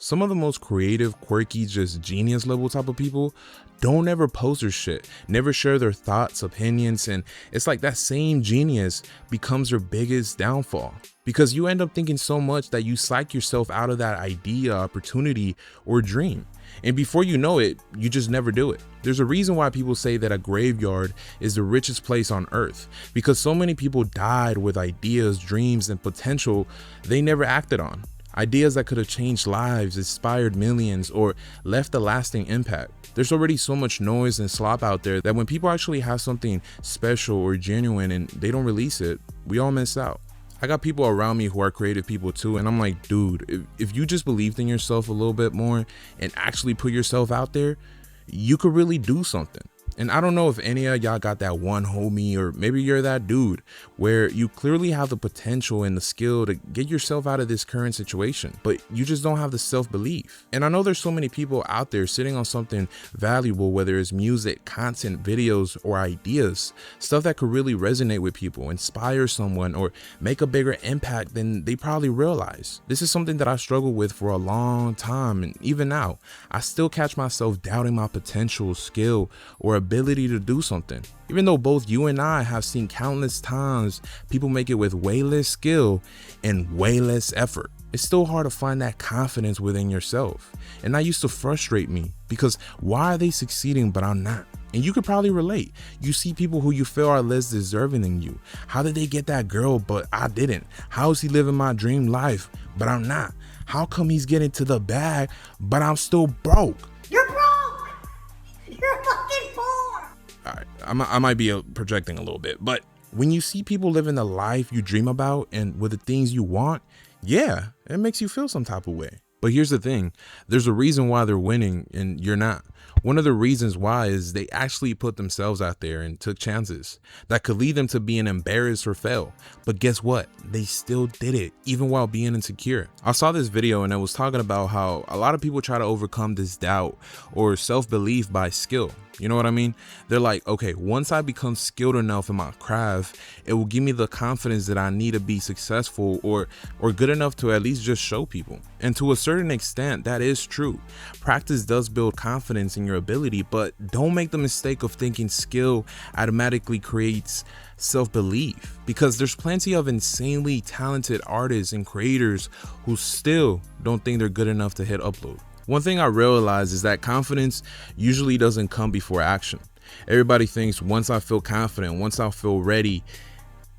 Some of the most creative, quirky, just genius level type of people don't ever post their shit, never share their thoughts, opinions, and it's like that same genius becomes their biggest downfall. Because you end up thinking so much that you psych yourself out of that idea, opportunity, or dream. And before you know it, you just never do it. There's a reason why people say that a graveyard is the richest place on earth, because so many people died with ideas, dreams, and potential they never acted on. Ideas that could have changed lives, inspired millions, or left a lasting impact. There's already so much noise and slop out there that when people actually have something special or genuine and they don't release it, we all miss out. I got people around me who are creative people too, and I'm like, dude, if you just believed in yourself a little bit more and actually put yourself out there, you could really do something. And I don't know if any of y'all got that one homie, or maybe you're that dude where you clearly have the potential and the skill to get yourself out of this current situation, but you just don't have the self-belief. And I know there's so many people out there sitting on something valuable, whether it's music, content, videos, or ideas, stuff that could really resonate with people, inspire someone, or make a bigger impact than they probably realize. This is something that I struggled with for a long time, and even now, I still catch myself doubting my potential, skill, or ability to do something. Even though both you and I have seen countless times people make it with way less skill and way less effort, it's still hard to find that confidence within yourself. And that used to frustrate me, because why are they succeeding but I'm not? And you could probably relate. You see people who you feel are less deserving than you. How did they get that girl but I didn't? How is he living my dream life but I'm not? How come he's getting to the bag but I'm still broke? You're broke! You're fucking poor! All right, I might be projecting a little bit, but when you see people living the life you dream about and with the things you want, yeah, it makes you feel some type of way. But here's the thing, there's a reason why they're winning and you're not. One of the reasons why is they actually put themselves out there and took chances that could lead them to being embarrassed or fail. But guess what? They still did it, even while being insecure. I saw this video and it was talking about how a lot of people try to overcome this doubt or self-belief by skill. You know what I mean? They're like, okay, once I become skilled enough in my craft, it will give me the confidence that I need to be successful or good enough to at least just show people. And to a certain extent, that is true. Practice does build confidence in your ability, but don't make the mistake of thinking skill automatically creates self-belief, because there's plenty of insanely talented artists and creators who still don't think they're good enough to hit upload. One thing I realize is that confidence usually doesn't come before action. Everybody thinks once I feel confident, once I feel ready,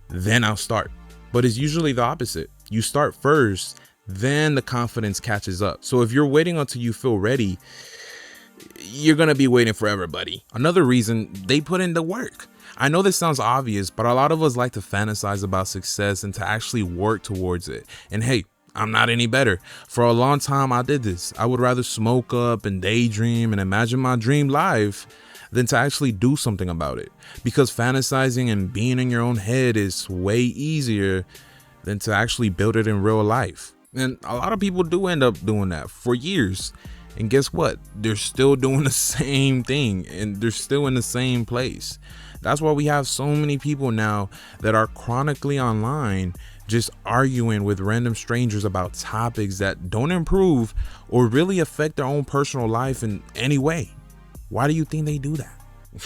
then I'll start. But it's usually the opposite. You start first, then the confidence catches up. So if you're waiting until you feel ready, you're gonna be waiting forever, buddy. Another reason, they put in the work. I know this sounds obvious, but a lot of us like to fantasize about success and to actually work towards it. And hey, I'm not any better. For a long time, I did this. I would rather smoke up and daydream and imagine my dream life than to actually do something about it. Because fantasizing and being in your own head is way easier than to actually build it in real life. And a lot of people do end up doing that for years. And guess what? They're still doing the same thing and they're still in the same place. That's why we have so many people now that are chronically online just arguing with random strangers about topics that don't improve or really affect their own personal life in any way. Why do you think they do that?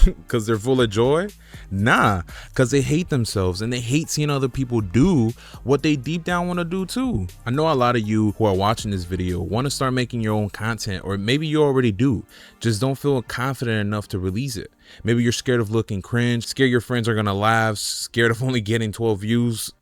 Because they're full of joy? Nah, because they hate themselves and they hate seeing other people do what they deep down want to do too. I know a lot of you who are watching this video want to start making your own content, or maybe you already do, just don't feel confident enough to release it. Maybe you're scared of looking cringe, scared your friends are gonna laugh, scared of only getting 12 views.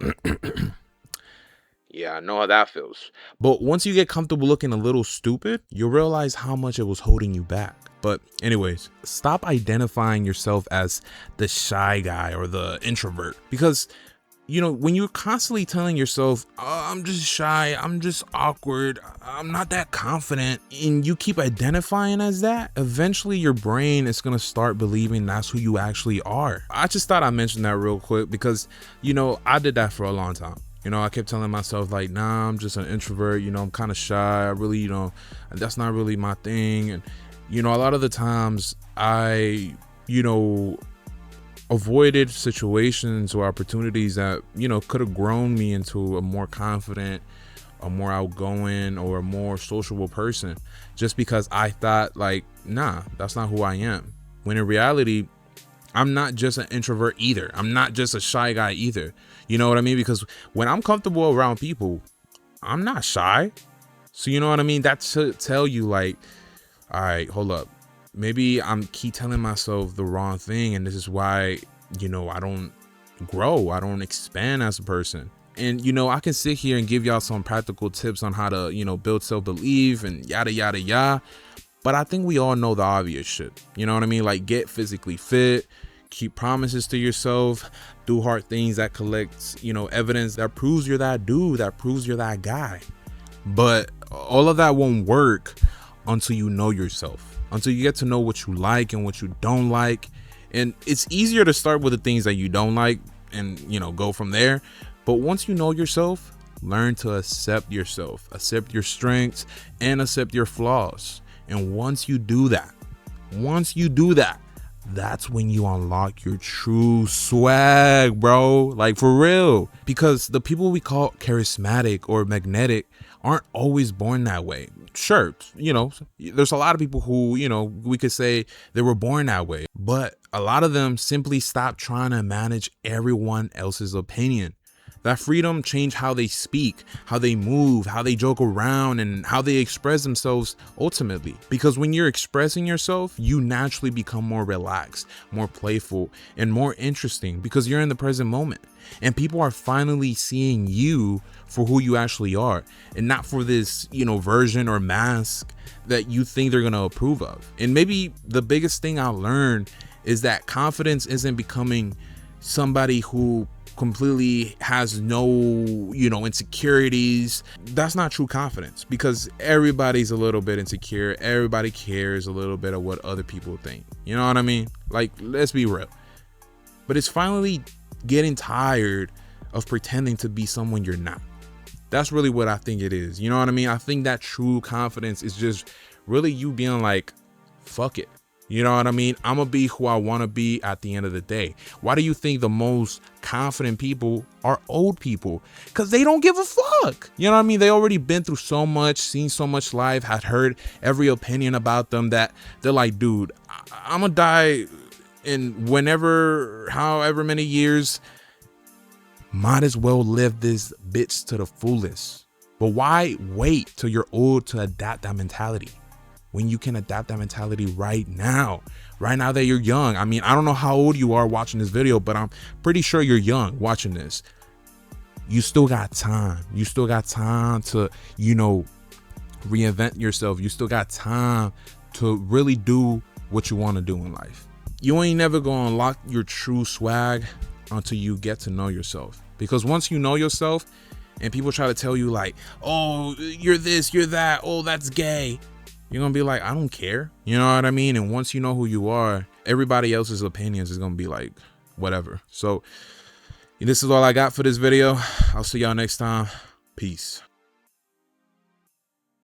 Yeah, I know how that feels. But once you get comfortable looking a little stupid, you'll realize how much it was holding you back. But anyways, stop identifying yourself as the shy guy or the introvert, because you know, when you're constantly telling yourself, oh, I'm just shy, I'm just awkward, I'm not that confident, and you keep identifying as that, eventually your brain is going to start believing that's who you actually are. I just thought I'd mention that real quick because, you know, I did that for a long time. You know, I kept telling myself like, nah, I'm just an introvert, you know, I'm kind of shy, I really, you know, that's not really my thing. And you know, a lot of the times I, you know, avoided situations or opportunities that, you know, could have grown me into a more confident, a more outgoing or a more sociable person just because I thought like, nah, that's not who I am. When in reality, I'm not just an introvert either. I'm not just a shy guy either. You know what I mean? Because when I'm comfortable around people, I'm not shy. So you know what I mean? That should tell you like, all right, hold up. Maybe I'm keep telling myself the wrong thing. And this is why, you know, I don't grow. I don't expand as a person. And, you know, I can sit here and give y'all some practical tips on how to, you know, build self-belief and yada, yada, yada. But I think we all know the obvious shit. You know what I mean? Like, get physically fit, keep promises to yourself, do hard things that collects, you know, evidence that proves you're that dude, that proves you're that guy. But all of that won't work until you know yourself, until you get to know what you like and what you don't like. And it's easier to start with the things that you don't like and, you know, go from there. But once you know yourself, learn to accept yourself, accept your strengths and accept your flaws. And once you do that, that's when you unlock your true swag, bro. Like, for real. Because the people we call charismatic or magnetic aren't always born that way. Sure, you know, there's a lot of people who, you know, we could say they were born that way, but a lot of them simply stop trying to manage everyone else's opinion. That freedom changed how they speak, how they move, how they joke around, and how they express themselves ultimately. Because when you're expressing yourself, you naturally become more relaxed, more playful, and more interesting because you're in the present moment. And people are finally seeing you for who you actually are and not for this, you know, version or mask that you think they're going to approve of. And maybe the biggest thing I learned is that confidence isn't becoming somebody who completely has no, you know, insecurities. That's not true confidence, because everybody's a little bit insecure. Everybody cares a little bit of what other people think. You know what I mean? Like, let's be real. But it's finally getting tired of pretending to be someone you're not. That's really what I think it is. You know what I mean? I think that true confidence is just really you being like, fuck it. You know what I mean? I'm gonna be who I want to be at the end of the day. Why do you think the most confident people are old people? Because they don't give a fuck. You know what I mean? They already been through so much, seen so much life, had heard every opinion about them that they're like, dude, I'm gonna die in whenever, however many years. Might as well live this bitch to the fullest. But why wait till you're old to adapt that mentality when you can adapt that mentality right now that you're young? I mean, I don't know how old you are watching this video, but I'm pretty sure you're young watching this. You still got time. You still got time to, you know, reinvent yourself. You still got time to really do what you want to do in life. You ain't never gonna unlock your true swag until you get to know yourself. Because once you know yourself and people try to tell you like, oh, you're this, you're that, oh, that's gay, you're gonna be like, I don't care. You know what I mean? And once you know who you are, everybody else's opinions is gonna be like, whatever. So this is all I got for this video. I'll see y'all next time. Peace.